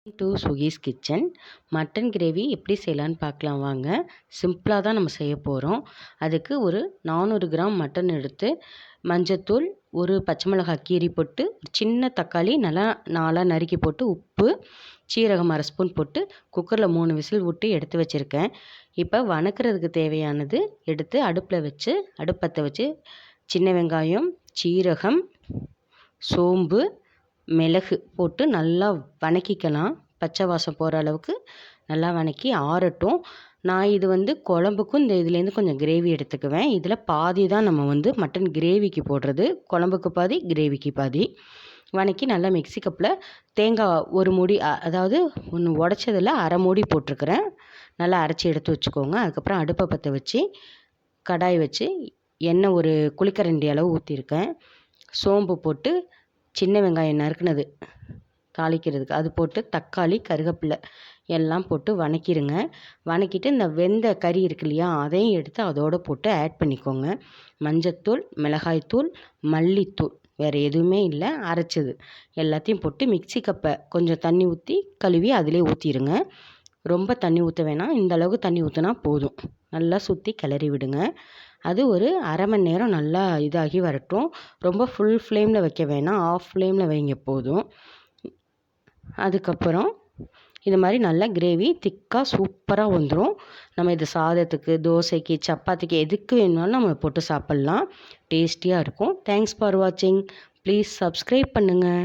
To சுகீஸ் kitchen. Mutton gravy எப்படி செய்யலான்னு பார்க்கலாம் வாங்க. சிம்பிளாக தான் நம்ம செய்ய போகிறோம். அதுக்கு ஒரு 400 கிராம் மட்டன் எடுத்து மஞ்சத்தூள், ஒரு பச்சை மிளகாய் கீரி போட்டு, சின்ன தக்காளி நல்லா 4ஆக நறுக்கி போட்டு, உப்பு, சீரகம் 1/2 ஸ்பூன் போட்டு குக்கரில் 3 விசில் விட்டு எடுத்து வச்சுருக்கேன். இப்போ வணக்கிறதுக்கு தேவையானது எடுத்து அடுப்பில் வச்சு அடுப்பத்தை வச்சு சின்ன வெங்காயம், சீரகம், சோம்பு, மிளகு போட்டு நல்லா வணக்கிக்கலாம். பச்சை வாசம் போகிற அளவுக்கு நல்லா வணக்கி ஆறட்டும். நான் இது குழம்புக்கும் இந்த இதுலேருந்து கொஞ்சம் கிரேவி எடுத்துக்குவேன். இதில் பாதி தான் நம்ம மட்டன் கிரேவிக்கு போடுறது. குழம்புக்கு பாதி, கிரேவிக்கு பாதி. வணக்கி நல்லா மிக்ஸி கப்பில் தேங்காய் ஒரு மூடி, அதாவது ஒன்று உடச்சதில் அரை மூடி போட்டிருக்கிறேன். நல்லா அரைச்சி எடுத்து வச்சுக்கோங்க. அதுக்கப்புறம் அடுப்பை பற்ற வச்சு கடாய் வச்சு எண்ணெய் ஒரு குழிக்கரண்டி அளவு ஊற்றிருக்கேன். சோம்பு போட்டு சின்ன வெங்காயம் நறுக்குனது தாளிக்கிறதுக்கு அது போட்டு, தக்காளி, கருவேப்பிலை எல்லாம் போட்டு வணக்கிடுங்க. வணக்கிட்டு இந்த வெந்த கறி இருக்கு இல்லையா, அதையும் எடுத்து அதோடு போட்டு ஆட் பண்ணிக்கோங்க. மஞ்சத்தூள், மிளகாய்த்தூள், மல்லித்தூள், வேறு எதுவுமே இல்லை, அரைச்சது எல்லாத்தையும் போட்டு மிக்ஸி கப்பை கொஞ்சம் தண்ணி ஊற்றி கழுவி அதிலே ஊற்றிடுங்க. ரொம்ப தண்ணி ஊற்ற வேணாம், இந்த அளவுக்கு தண்ணி ஊற்றினா போதும். நல்லா சுற்றி கிளறி விடுங்க. அது ஒரு அரை மணி நேரம் நல்லா இதாகி வரட்டும். ரொம்ப ஃபுல் ஃப்ளேமில் வைக்க வேணாம், ஆஃப் ஃப்ளேமில் வைங்க போதும். அதுக்கப்புறம் இது மாதிரி நல்லா கிரேவி திக்காக சூப்பராக வந்துடும். நம்ம இது சாதத்துக்கு, தோசைக்கு, சப்பாத்திக்கு எதுக்கு வேணுனாலும் நம்ம போட்டு சாப்பிட்லாம். டேஸ்டியாக இருக்கும். தேங்க்ஸ் ஃபார் வாட்சிங். ப்ளீஸ் சப்ஸ்கிரைப் பண்ணுங்கள்.